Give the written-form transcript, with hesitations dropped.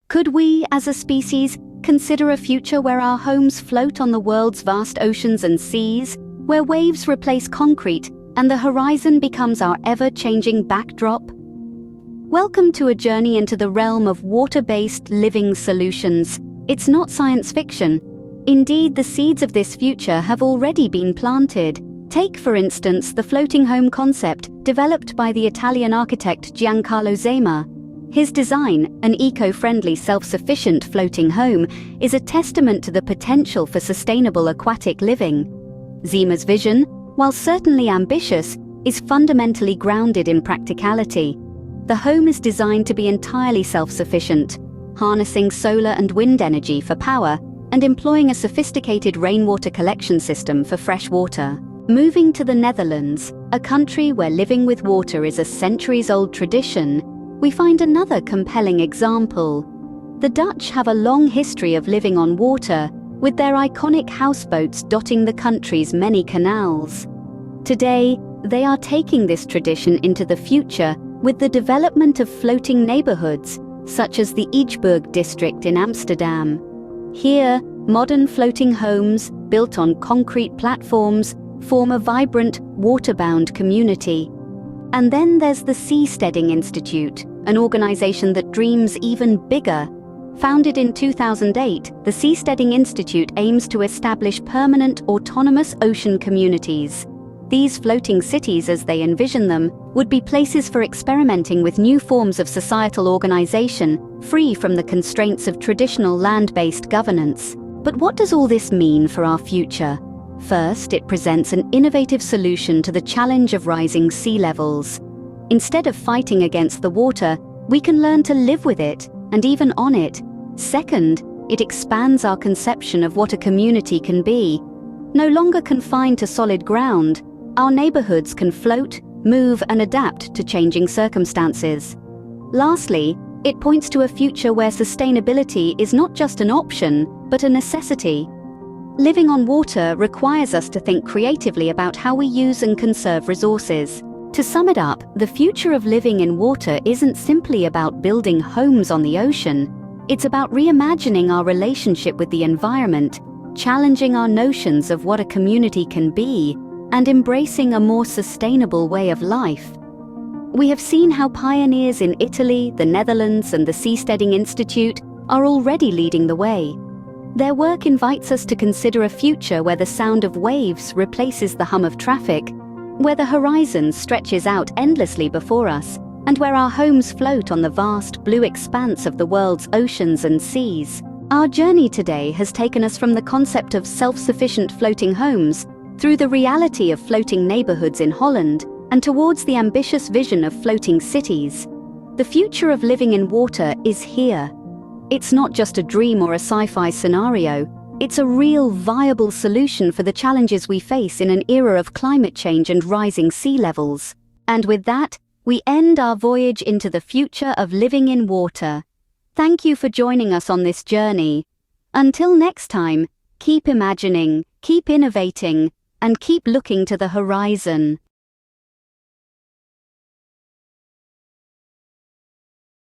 Could we, as a species, consider a future where our homes float on the world's vast oceans and seas, where waves replace concrete and the horizon becomes our ever-changing backdrop? Welcome to a journey into the realm of water-based living solutions. It's not science fiction. Indeed, the seeds of this future have already been planted. Take, for instance, the floating home concept developed by the Italian architect Giancarlo Zema. His design, an eco-friendly, self-sufficient floating home, is a testament to the potential for sustainable aquatic living. Zema's vision, while certainly ambitious, is fundamentally grounded in practicality. The home is designed to be entirely self-sufficient, harnessing solar and wind energy for power and employing a sophisticated rainwater collection system for fresh water. Moving to the Netherlands, a country where living with water is a centuries-old tradition, we find another compelling example. The Dutch have a long history of living on water, with their iconic houseboats dotting the country's many canals. Today, they are taking this tradition into the future with the development of floating neighborhoods, such as the Ietsburg district in Amsterdam. Here, modern floating homes, built on concrete platforms, form a vibrant, waterbound community. And then there's the Seasteading Institute, an organization that dreams even bigger. Founded in 2008, the Seasteading Institute aims to establish permanent, autonomous ocean communities. These floating cities, as they envision them, would be places for experimenting with new forms of societal organization, free from the constraints of traditional land-based governance. But what does all this mean for our future? First, it presents an innovative solution to the challenge of rising sea levels. Instead of fighting against the water, we can learn to live with it, and even on it. Second, it expands our conception of what a community can be. No longer confined to solid ground, our neighborhoods can float, move, and adapt to changing circumstances. Lastly, it points to a future where sustainability is not just an option, but a necessity. Living on water requires us to think creatively about how we use and conserve resources. To sum it up, the future of living in water isn't simply about building homes on the ocean. It's about reimagining our relationship with the environment, challenging our notions of what a community can be, and embracing a more sustainable way of life. We have seen how pioneers in Italy, the Netherlands, and the Seasteading Institute are already leading the way. Their work invites us to consider a future where the sound of waves replaces the hum of traffic, where the horizon stretches out endlessly before us, and where our homes float on the vast blue expanse of the world's oceans and seas. Our journey today has taken us from the concept of self-sufficient floating homes through the reality of floating neighborhoods in Holland and towards the ambitious vision of floating cities. The future of living in water is here. It's not just a dream or a sci-fi scenario. It's a real, viable solution for the challenges we face in an era of climate change and rising sea levels. And with that, we end our voyage into the future of living in water. Thank you for joining us on this journey. Until next time, keep imagining, keep innovating, and keep looking to the horizon.